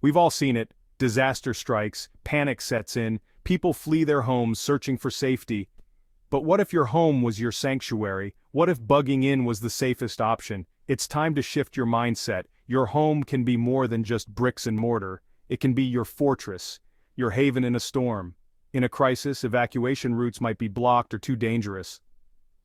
We've all seen it. Disaster strikes, panic sets in, people flee their homes searching for safety. But what if your home was your sanctuary? What if bugging in was the safest option? It's time to shift your mindset. Your home can be more than just bricks and mortar. It can be your fortress, your haven in a storm. In a crisis, evacuation routes might be blocked or too dangerous.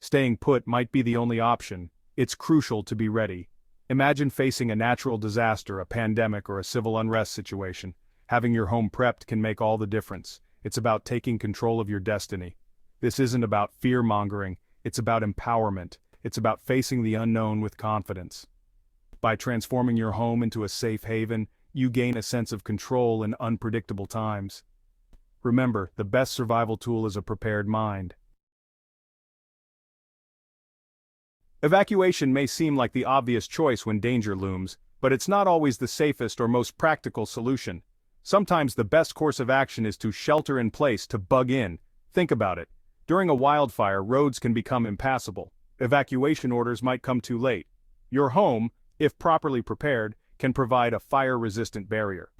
Staying put might be the only option. It's crucial to be ready. Imagine facing a natural disaster, a pandemic, or a civil unrest situation. Having your home prepped can make all the difference. It's about taking control of your destiny. This isn't about fear-mongering, it's about empowerment. It's about facing the unknown with confidence. By transforming your home into a safe haven, you gain a sense of control in unpredictable times. Remember, the best survival tool is a prepared mind. Evacuation may seem like the obvious choice when danger looms, but it's not always the safest or most practical solution. Sometimes the best course of action is to shelter in place, to bug in. Think about it. During a wildfire, roads can become impassable. Evacuation orders might come too late. Your home, if properly prepared, can provide a fire-resistant barrier.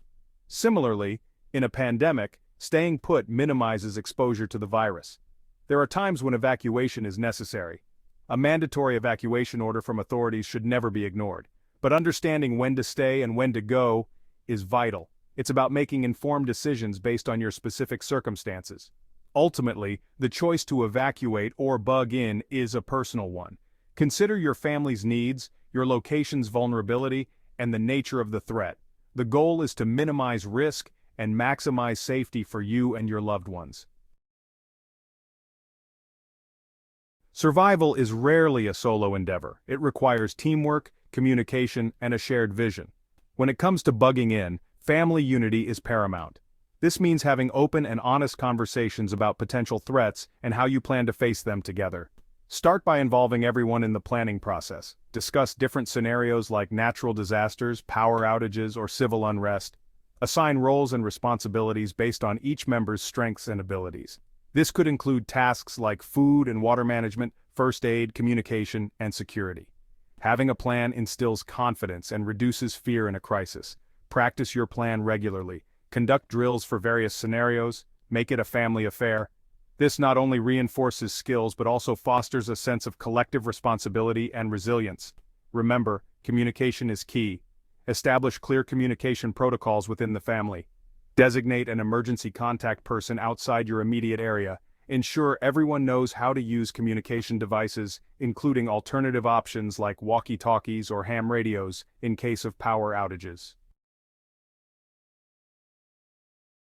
Similarly, in a pandemic, staying put minimizes exposure to the virus. There are times when evacuation is necessary. A mandatory evacuation order from authorities should never be ignored. But understanding when to stay and when to go is vital. It's about making informed decisions based on your specific circumstances. Ultimately, the choice to evacuate or bug in is a personal one. Consider your family's needs, your location's vulnerability, and the nature of the threat. The goal is to minimize risk and maximize safety for you and your loved ones. Survival is rarely a solo endeavor. It requires teamwork, communication, and a shared vision. When it comes to bugging in, family unity is paramount. This means having open and honest conversations about potential threats and how you plan to face them together. Start by involving everyone in the planning process. Discuss different scenarios like natural disasters, power outages, or civil unrest. Assign roles and responsibilities based on each member's strengths and abilities. This could include tasks like food and water management, first aid, communication, and security. Having a plan instills confidence and reduces fear in a crisis. Practice your plan regularly. Conduct drills for various scenarios. Make it a family affair. This not only reinforces skills but also fosters a sense of collective responsibility and resilience. Remember, communication is key. Establish clear communication protocols within the family. Designate an emergency contact person outside your immediate area. Ensure everyone knows how to use communication devices, including alternative options like walkie-talkies or ham radios, in case of power outages.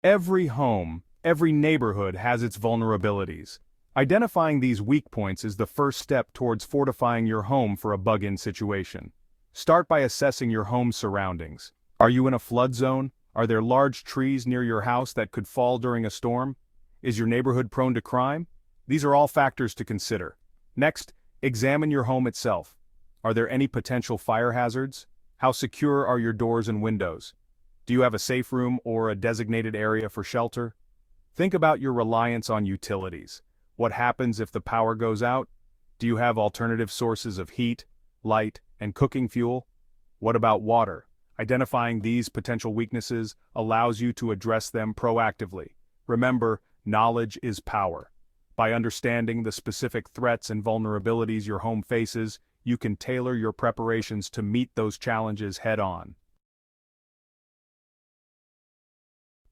Every home, every neighborhood has its vulnerabilities. Identifying these weak points is the first step towards fortifying your home for a bug-in situation. Start by assessing your home's surroundings. Are you in a flood zone? Are there large trees near your house that could fall during a storm? Is your neighborhood prone to crime? These are all factors to consider. Next, examine your home itself. Are there any potential fire hazards? How secure are your doors and windows? Do you have a safe room or a designated area for shelter? Think about your reliance on utilities. What happens if the power goes out? Do you have alternative sources of heat, light, and cooking fuel? What about water? Identifying these potential weaknesses allows you to address them proactively. Remember, knowledge is power. By understanding the specific threats and vulnerabilities your home faces, you can tailor your preparations to meet those challenges head-on.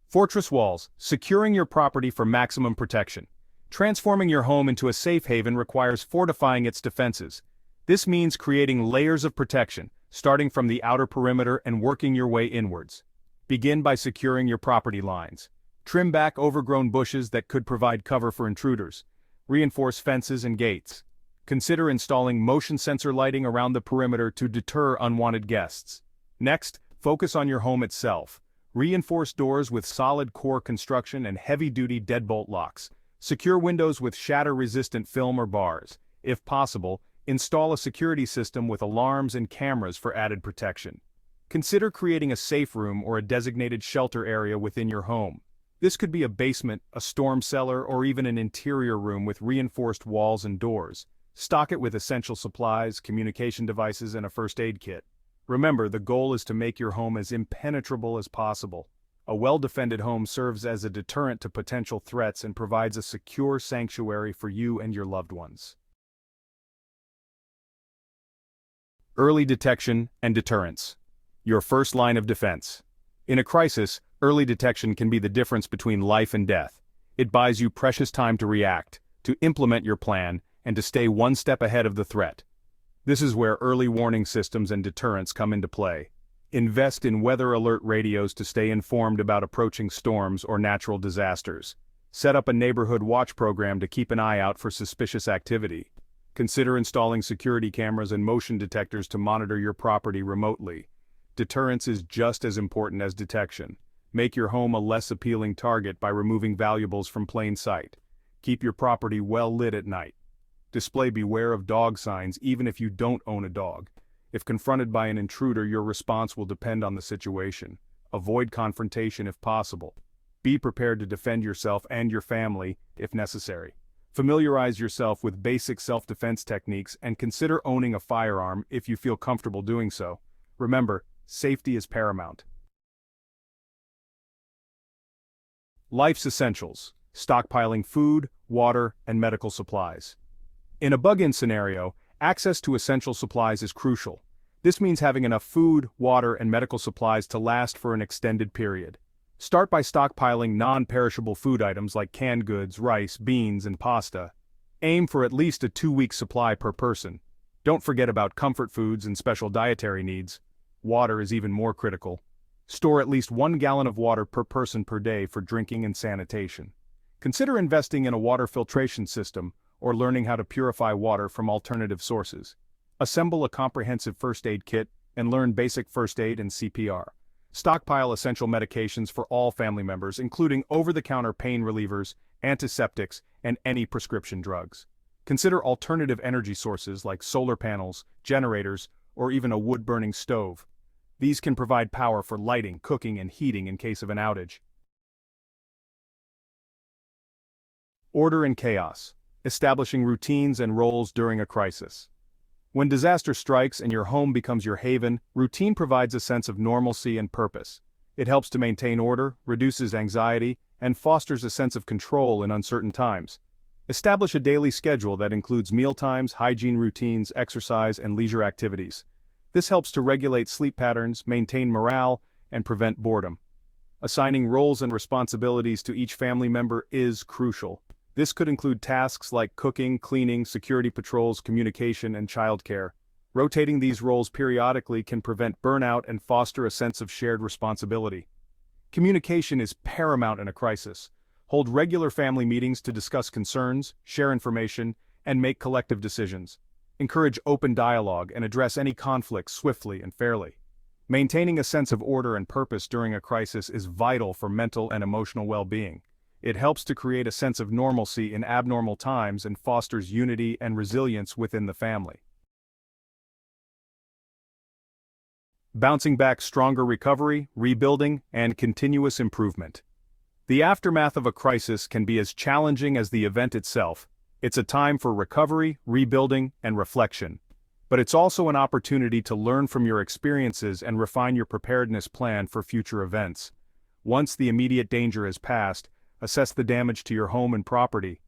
Fortress walls, securing your property for maximum protection. Transforming your home into a safe haven requires fortifying its defenses. This means creating layers of protection, starting from the outer perimeter and working your way inwards. Begin by securing your property lines. Trim back overgrown bushes that could provide cover for intruders. Reinforce fences and gates. Consider installing motion sensor lighting around the perimeter to deter unwanted guests. Next, focus on your home itself. Reinforce doors with solid core construction and heavy-duty deadbolt locks. Secure windows with shatter-resistant film or bars. If possible, install a security system with alarms and cameras for added protection. Consider creating a safe room or a designated shelter area within your home. This could be a basement, a storm cellar, or even an interior room with reinforced walls and doors. Stock it with essential supplies, communication devices, and a first aid kit. Remember, the goal is to make your home as impenetrable as possible. A well-defended home serves as a deterrent to potential threats and provides a secure sanctuary for you and your loved ones. Early detection and deterrence. Your first line of defense. In a crisis, early detection can be the difference between life and death. It buys you precious time to react, to implement your plan, and to stay one step ahead of the threat. This is where early warning systems and deterrence come into play. Invest in weather alert radios to stay informed about approaching storms or natural disasters. Set up a neighborhood watch program to keep an eye out for suspicious activity. Consider installing security cameras and motion detectors to monitor your property remotely. Deterrence is just as important as detection. Make your home a less appealing target by removing valuables from plain sight. Keep your property well lit at night. Display beware of dog signs even if you don't own a dog. If confronted by an intruder, your response will depend on the situation. Avoid confrontation if possible. Be prepared to defend yourself and your family if necessary. Familiarize yourself with basic self-defense techniques and consider owning a firearm if you feel comfortable doing so. Remember, safety is paramount. Life's essentials: stockpiling food, water, and medical supplies. In a bug-in scenario, access to essential supplies is crucial. This means having enough food, water, and medical supplies to last for an extended period. Start by stockpiling non-perishable food items like canned goods, rice, beans, and pasta. Aim for at least a 2-week supply per person. Don't forget about comfort foods and special dietary needs. Water is even more critical. Store at least 1 gallon of water per person per day for drinking and sanitation. Consider investing in a water filtration system or learning how to purify water from alternative sources. Assemble a comprehensive first aid kit and learn basic first aid and CPR. Stockpile essential medications for all family members, including over-the-counter pain relievers, antiseptics, and any prescription drugs. Consider alternative energy sources like solar panels, generators, or even a wood-burning stove. These can provide power for lighting, cooking, and heating in case of an outage. Order and chaos. Establishing routines and roles during a crisis. When disaster strikes and your home becomes your haven, routine provides a sense of normalcy and purpose. It helps to maintain order, reduces anxiety, and fosters a sense of control in uncertain times. Establish a daily schedule that includes mealtimes, hygiene routines, exercise, and leisure activities. This helps to regulate sleep patterns, maintain morale, and prevent boredom. Assigning roles and responsibilities to each family member is crucial. This could include tasks like cooking, cleaning, security patrols, communication, and childcare. Rotating these roles periodically can prevent burnout and foster a sense of shared responsibility. Communication is paramount in a crisis. Hold regular family meetings to discuss concerns, share information, and make collective decisions. Encourage open dialogue and address any conflicts swiftly and fairly. Maintaining a sense of order and purpose during a crisis is vital for mental and emotional well-being. It helps to create a sense of normalcy in abnormal times and fosters unity and resilience within the family. Bouncing back: stronger recovery, rebuilding, and continuous improvement. The aftermath of a crisis can be as challenging as the event itself. It's a time for recovery, rebuilding, and reflection. But it's also an opportunity to learn from your experiences and refine your preparedness plan for future events. Once the immediate danger has passed, assess the damage to your home and property.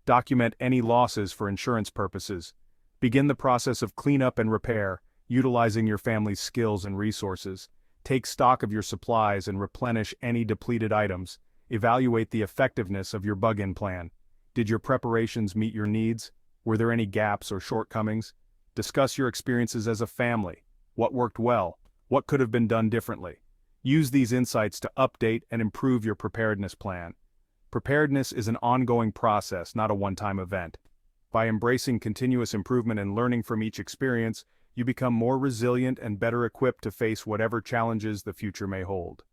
Document any losses for insurance purposes. Begin the process of cleanup and repair, utilizing your family's skills and resources. Take stock of your supplies and replenish any depleted items. Evaluate the effectiveness of your bug-in plan. Did your preparations meet your needs? Were there any gaps or shortcomings? Discuss your experiences as a family. What worked well? What could have been done differently? Use these insights to update and improve your preparedness plan. Preparedness is an ongoing process, not a one-time event. By embracing continuous improvement and learning from each experience, you become more resilient and better equipped to face whatever challenges the future may hold.